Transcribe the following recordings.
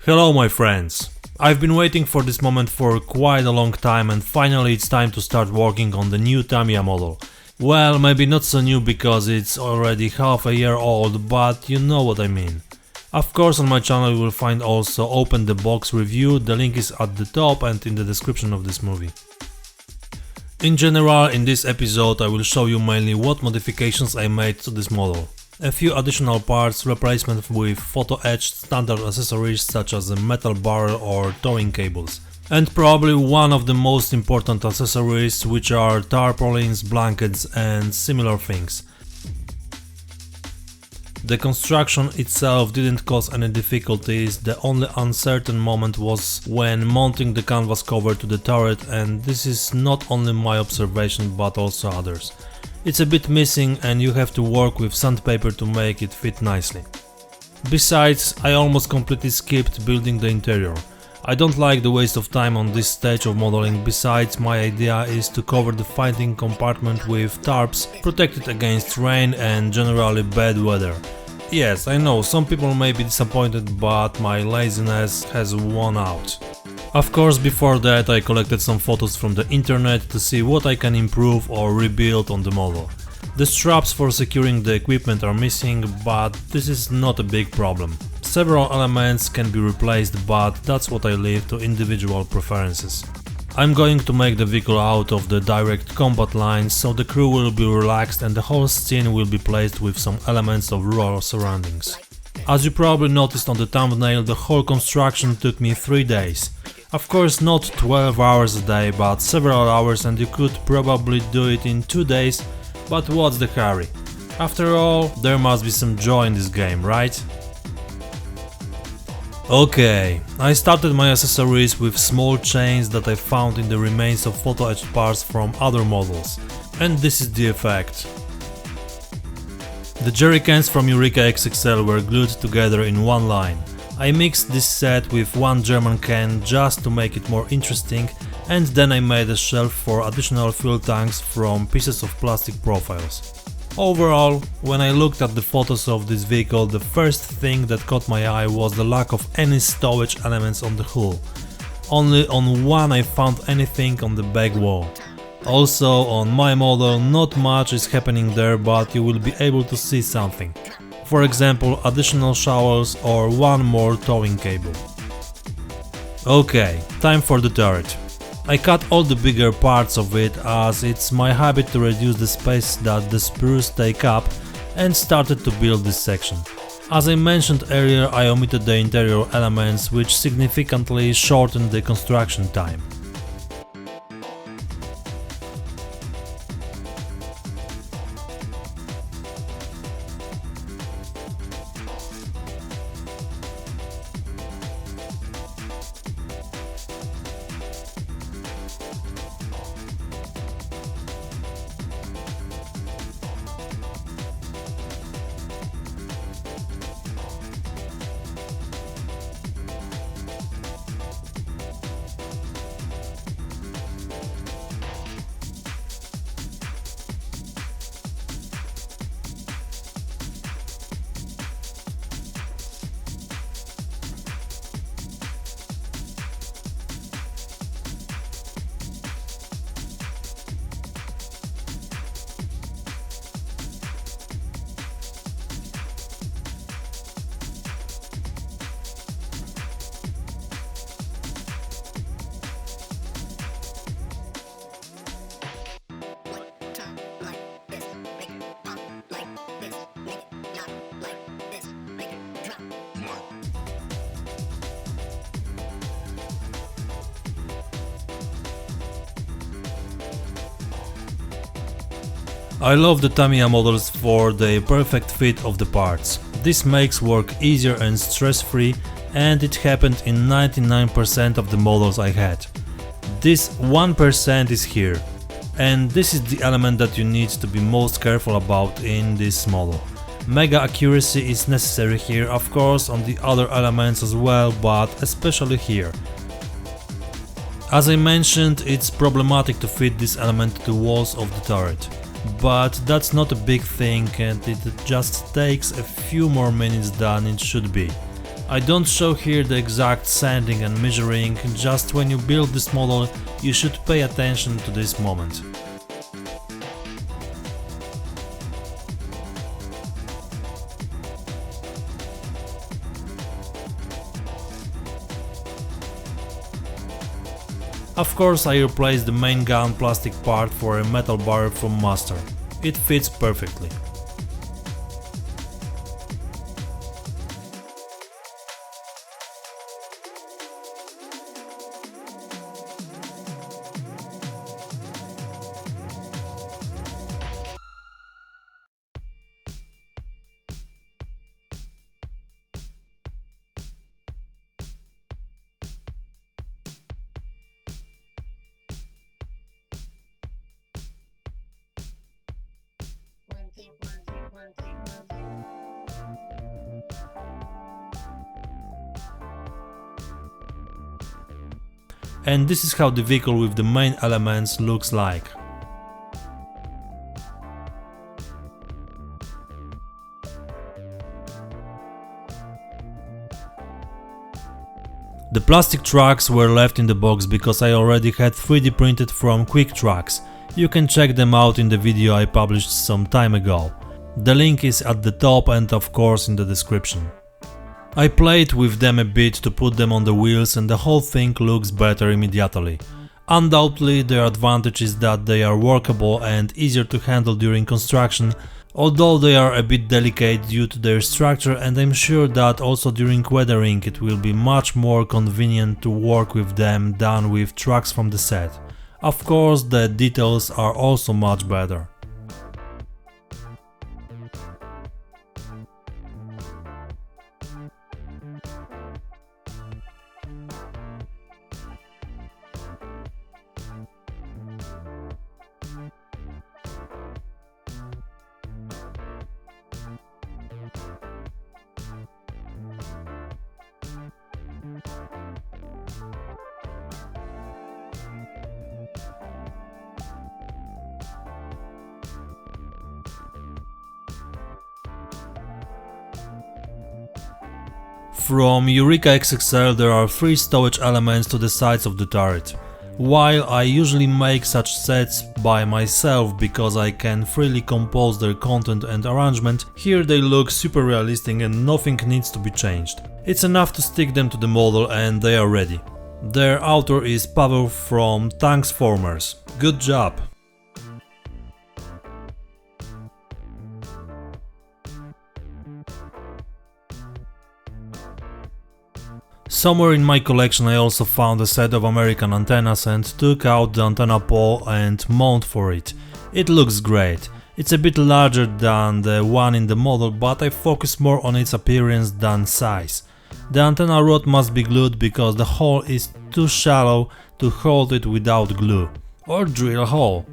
Hello my friends! I've been waiting for this moment for quite a long time and finally it's time to start working on the new Tamiya model. Well, maybe not so new because it's already half a year old, but you know what I mean. Of course, on my channel you will find also open the box review, the link is at the top and in the description of this movie. In general, in this episode I will show you mainly what modifications I made to this model. A few additional parts, replacement with photo-etched standard accessories such as a metal barrel or towing cables. And probably one of the most important accessories, which are tarpaulins, blankets and similar things. The construction itself didn't cause any difficulties, the only uncertain moment was when mounting the canvas cover to the turret, and this is not only my observation but also others. It's a bit missing and you have to work with sandpaper to make it fit nicely. Besides, I almost completely skipped building the interior. I don't like the waste of time on this stage of modeling, besides my idea is to cover the fighting compartment with tarps, protected against rain and generally bad weather. Yes, I know, some people may be disappointed, but my laziness has won out. Of course, before that I collected some photos from the internet to see what I can improve or rebuild on the model. The straps for securing the equipment are missing, but this is not a big problem. Several elements can be replaced, but that's what I leave to individual preferences. I'm going to make the vehicle out of the direct combat lines, so the crew will be relaxed and the whole scene will be placed with some elements of rural surroundings. As you probably noticed on the thumbnail, the whole construction took me 3 days. Of course not 12 hours a day, but several hours, and you could probably do it in 2 days, but what's the hurry? After all, there must be some joy in this game, right? Okay, I started my accessories with small chains that I found in the remains of photo-etched parts from other models. And this is the effect. The jerrycans from Eureka XXL were glued together in one line. I mixed this set with one German can just to make it more interesting, and then I made a shelf for additional fuel tanks from pieces of plastic profiles. Overall, when I looked at the photos of this vehicle, the first thing that caught my eye was the lack of any stowage elements on the hull. Only on one I found anything on the back wall. Also, on my model not much is happening there, but you will be able to see something. For example, additional showers or one more towing cable. Okay, time for the turret. I cut all the bigger parts of it, as it's my habit to reduce the space that the sprues take up, and started to build this section. As I mentioned earlier, I omitted the interior elements, which significantly shortened the construction time. I love the Tamiya models for the perfect fit of the parts. This makes work easier and stress-free, and it happened in 99% of the models I had. This 1% is here, and this is the element that you need to be most careful about in this model. Mega accuracy is necessary here, of course on the other elements as well, but especially here. As I mentioned, it's problematic to fit this element to the walls of the turret. But that's not a big thing and it just takes a few more minutes than it should be. I don't show here the exact sanding and measuring, just when you build this model you should pay attention to this moment. Of course, I replaced the main gun plastic part for a metal barrel from Master. It fits perfectly. And this is how the vehicle with the main elements looks like. The plastic tracks were left in the box because I already had 3D printed from Quick Tracks. You can check them out in the video I published some time ago. The link is at the top and of course in the description. I played with them a bit to put them on the wheels and the whole thing looks better immediately. Undoubtedly their advantage is that they are workable and easier to handle during construction, although they are a bit delicate due to their structure, and I'm sure that also during weathering it will be much more convenient to work with them than with trucks from the set. Of course the details are also much better. From Eureka XXL there are 3 stowage elements to the sides of the turret. While I usually make such sets by myself because I can freely compose their content and arrangement, here they look super realistic and nothing needs to be changed. It's enough to stick them to the model and they are ready. Their author is Paweł from Tanksformers. Good job! Somewhere in my collection I also found a set of American antennas and took out the antenna pole and mount for it. It looks great. It's a bit larger than the one in the model, but I focus more on its appearance than size. The antenna rod must be glued because the hole is too shallow to hold it without glue. Or drill a hole.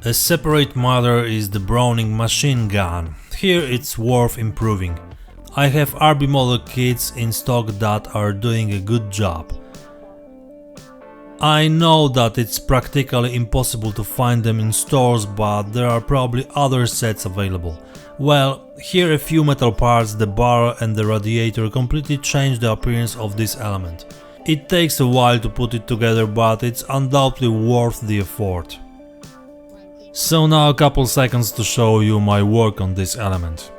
A separate matter is the Browning machine gun. Here it's worth improving. I have RB model kits in stock that are doing a good job. I know that it's practically impossible to find them in stores, but there are probably other sets available. Well, here a few metal parts, the barrel and the radiator completely change the appearance of this element. It takes a while to put it together, but it's undoubtedly worth the effort. So now a couple seconds to show you my work on this element.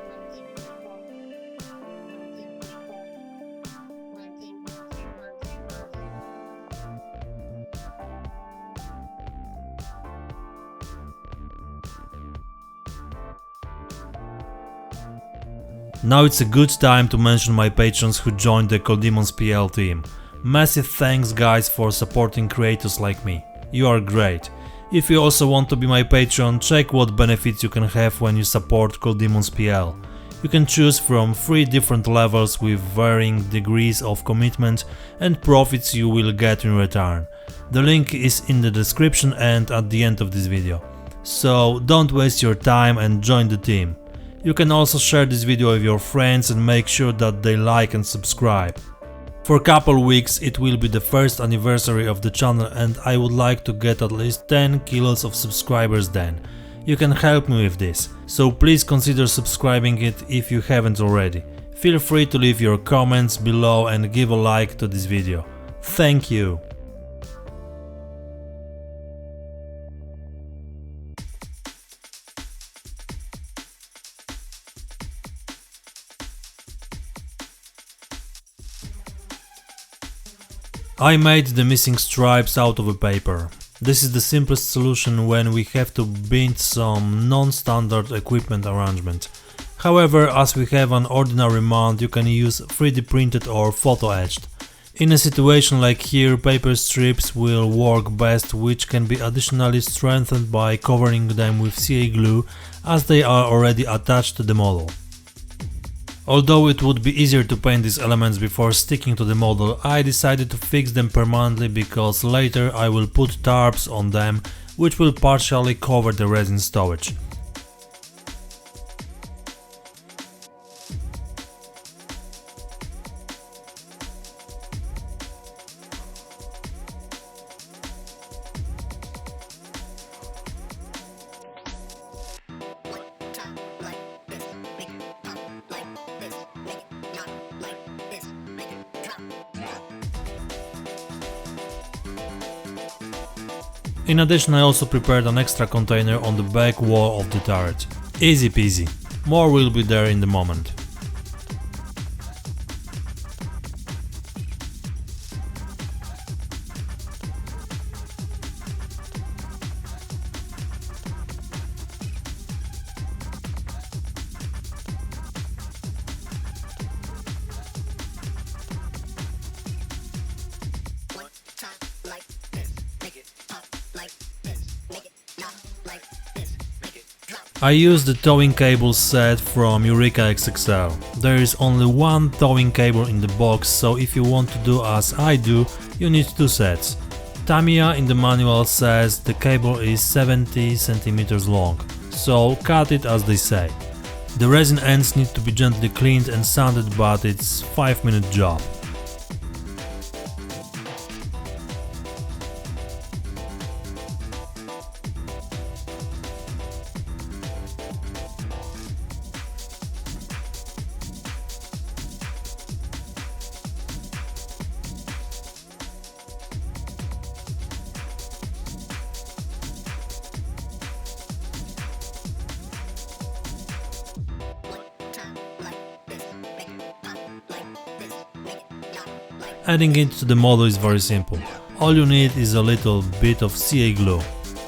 Now it's a good time to mention my patrons who joined the coldemonspl team. Massive thanks guys for supporting creators like me. You are great. If you also want to be my patron, check what benefits you can have when you support coldemonspl. You can choose from 3 different levels with varying degrees of commitment and profits you will get in return. The link is in the description and at the end of this video. So don't waste your time and join the team. You can also share this video with your friends and make sure that they like and subscribe. For couple weeks it will be the first anniversary of the channel and I would like to get at least 10 kilos of subscribers then. You can help me with this, so please consider subscribing it if you haven't already. Feel free to leave your comments below and give a like to this video. Thank you! I made the missing stripes out of a paper. This is the simplest solution when we have to bind some non-standard equipment arrangement. However, as we have an ordinary mount, you can use 3D printed or photo etched. In a situation like here, paper strips will work best, which can be additionally strengthened by covering them with CA glue, as they are already attached to the model. Although it would be easier to paint these elements before sticking to the model, I decided to fix them permanently because later I will put tarps on them, which will partially cover the resin stowage. In addition, I also prepared an extra container on the back wall of the turret. Easy peasy. More will be there in the moment. I used the towing cable set from Eureka XXL. There is only one towing cable in the box, so if you want to do as I do, you need two sets. Tamiya in the manual says the cable is 70 cm long, so cut it as they say. The resin ends need to be gently cleaned and sanded, but it's a 5-minute job. Adding it to the model is very simple. All you need is a little bit of CA glue.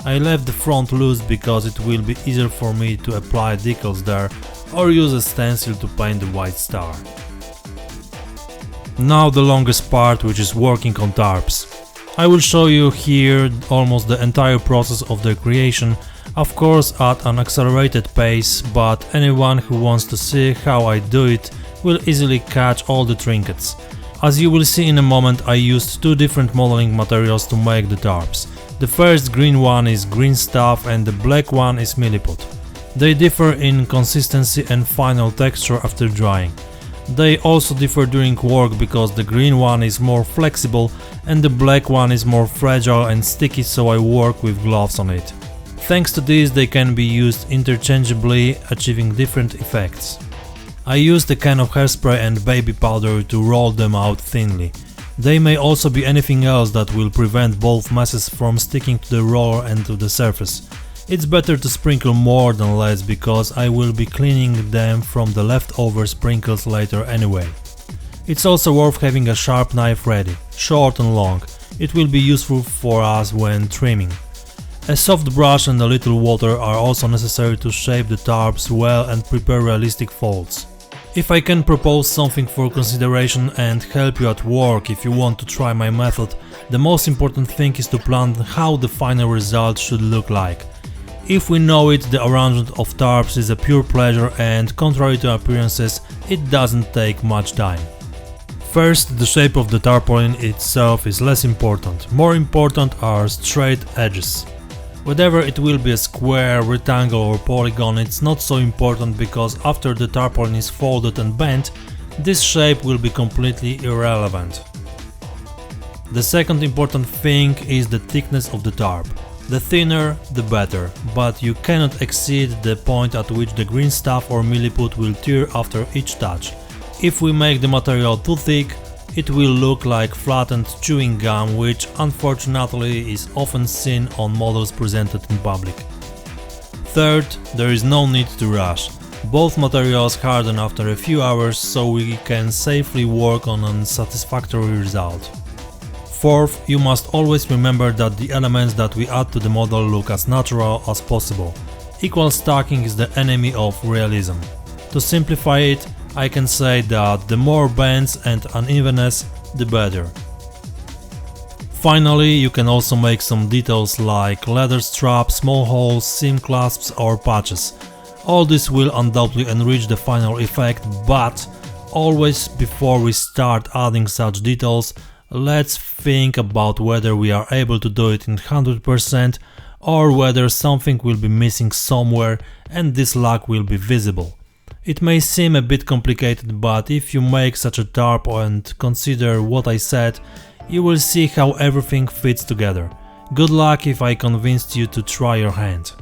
I left the front loose because it will be easier for me to apply decals there or use a stencil to paint the white star. Now the longest part, which is working on tarps. I will show you here almost the entire process of their creation, of course at an accelerated pace, but anyone who wants to see how I do it will easily catch all the trinkets. As you will see in a moment, I used two different modeling materials to make the tarps. The first green one is green stuff and the black one is milliput. They differ in consistency and final texture after drying. They also differ during work because the green one is more flexible and the black one is more fragile and sticky, so I work with gloves on it. Thanks to this, they can be used interchangeably, achieving different effects. I used a can of hairspray and baby powder to roll them out thinly. They may also be anything else that will prevent both masses from sticking to the roller and to the surface. It's better to sprinkle more than less because I will be cleaning them from the leftover sprinkles later anyway. It's also worth having a sharp knife ready, short and long. It will be useful for us when trimming. A soft brush and a little water are also necessary to shape the tarps well and prepare realistic folds. If I can propose something for consideration and help you at work if you want to try my method, the most important thing is to plan how the final result should look like. If we know it, the arrangement of tarps is a pure pleasure and, contrary to appearances, it doesn't take much time. First, the shape of the tarpaulin itself is less important. More important are straight edges. Whether it will be a square, rectangle or polygon, it's not so important because after the tarpaulin is folded and bent, this shape will be completely irrelevant. The second important thing is the thickness of the tarp. The thinner, the better, but you cannot exceed the point at which the green stuff or milliput will tear after each touch. If we make the material too thick, it will look like flattened chewing gum, which unfortunately is often seen on models presented in public. Third, there is no need to rush. Both materials harden after a few hours, so we can safely work on a satisfactory result. Fourth, you must always remember that the elements that we add to the model look as natural as possible. Equal stacking is the enemy of realism. To simplify it, I can say that the more bends and unevenness, the better. Finally, you can also make some details like leather straps, small holes, seam clasps or patches. All this will undoubtedly enrich the final effect, but always before we start adding such details, let's think about whether we are able to do it in 100% or whether something will be missing somewhere and this lack will be visible. It may seem a bit complicated, but if you make such a tarp and consider what I said, you will see how everything fits together. Good luck if I convinced you to try your hand.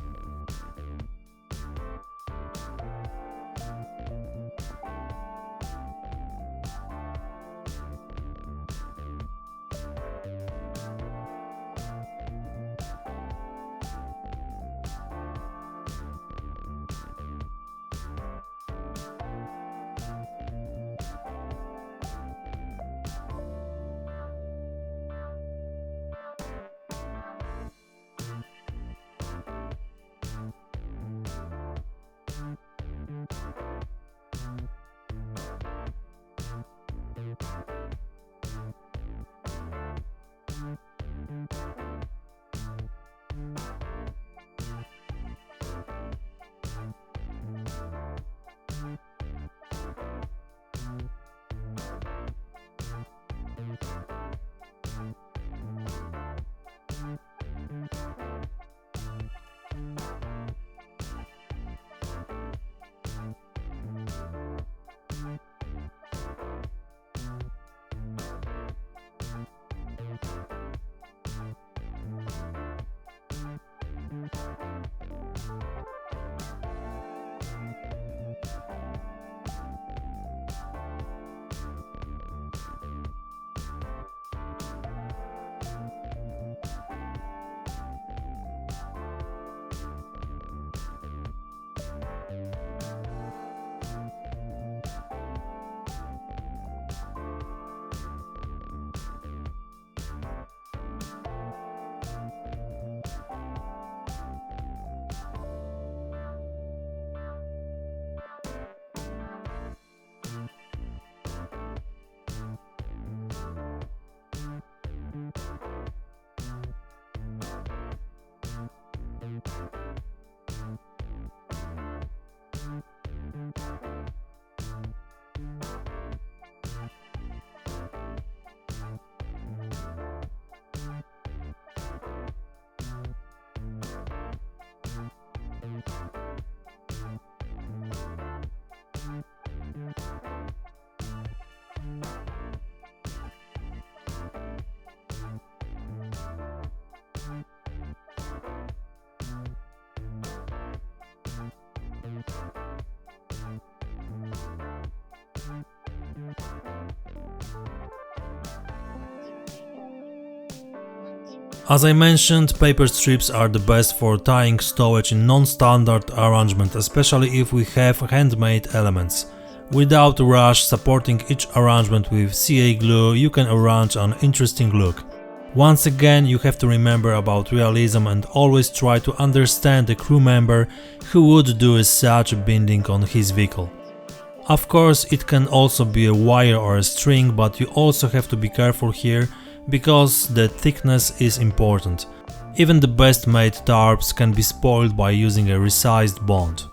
As I mentioned, paper strips are the best for tying stowage in non-standard arrangement, especially if we have handmade elements. Without rush supporting each arrangement with CA glue, you can arrange an interesting look. Once again, you have to remember about realism and always try to understand the crew member who would do such a binding on his vehicle. Of course, it can also be a wire or a string, but you also have to be careful here, because the thickness is important. Even the best made tarps can be spoiled by using a resized bond.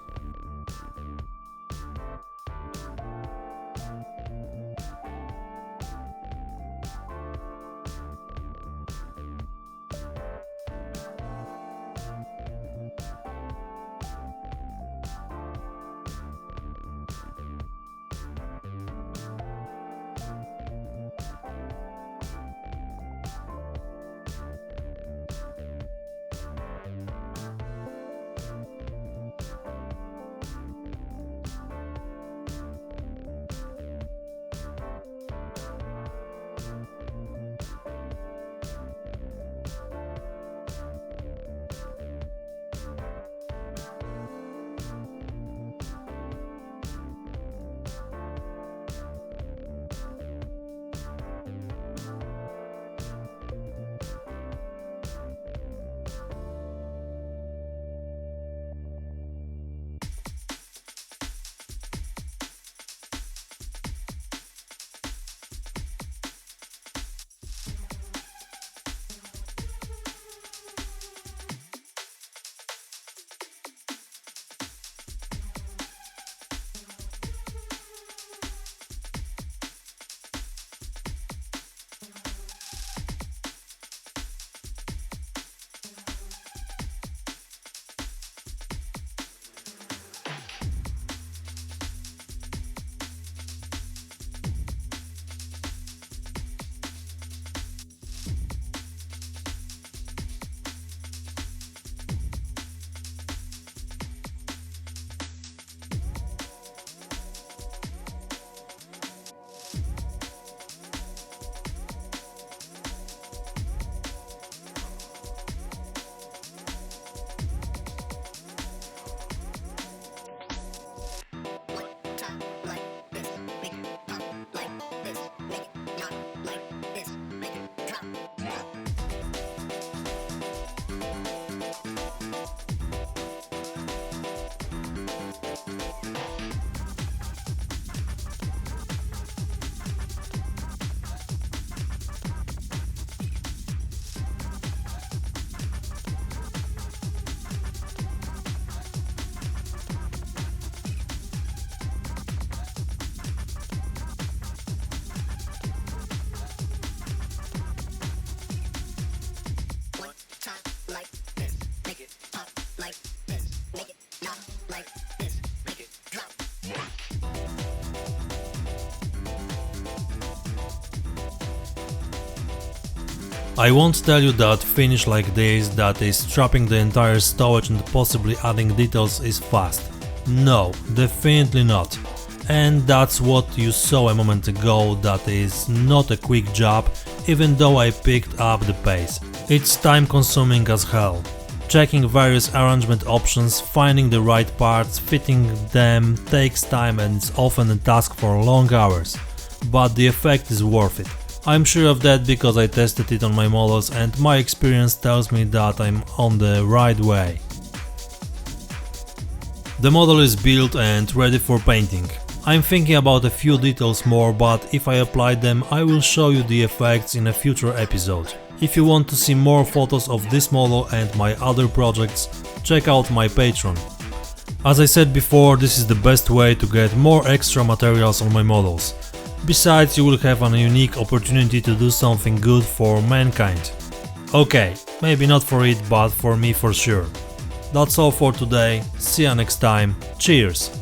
I won't tell you that finish like this, that is strapping the entire stowage and possibly adding details, is fast. No, definitely not. And that's what you saw a moment ago, that is not a quick job, even though I picked up the pace. It's time consuming as hell. Checking various arrangement options, finding the right parts, fitting them takes time and it's often a task for long hours. But the effect is worth it. I'm sure of that because I tested it on my models and my experience tells me that I'm on the right way. The model is built and ready for painting. I'm thinking about a few details more, but if I apply them I will show you the effects in a future episode. If you want to see more photos of this model and my other projects, check out my Patron. As I said before, this is the best way to get more extra materials on my models. Besides, you will have a unique opportunity to do something good for mankind. Okay, maybe not for it, but for me for sure. That's all for today, see you next time, cheers!